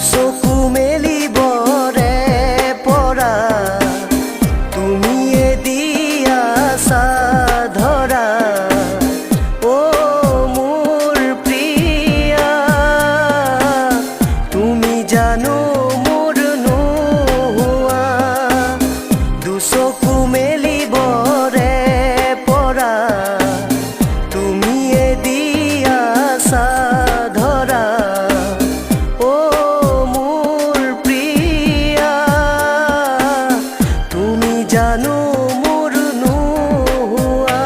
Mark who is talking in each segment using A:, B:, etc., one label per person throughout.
A: চকু মেলিবৰে পৰা তুমিয়ে দিয়া সাধৰা অ মোৰ প্ৰিয়া তুমি জানো মোৰ নোহোৱা দুচকু মেলিবৰে পৰা তুমিয়ে দিয়া সাধৰা জানো মোৰ নোহোৱা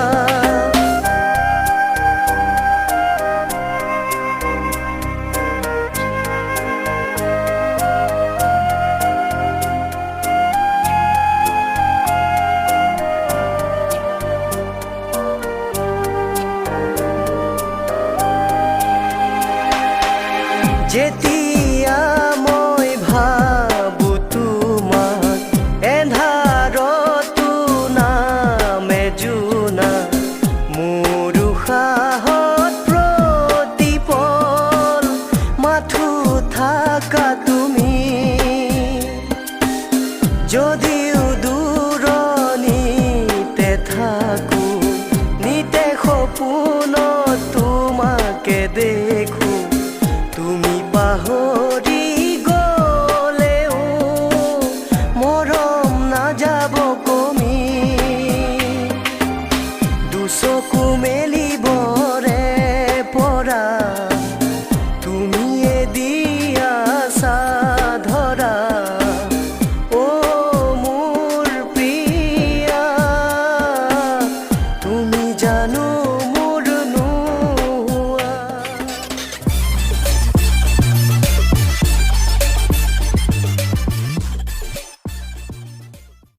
A: যেতিয়া মই ভাবো তোমাক এন্ধাৰতো নামে জোনা মোৰ উশাহত প্ৰতিপল মাথো থাকা তুমি যদিও দূৰণিতে থাকো নিতে সপোন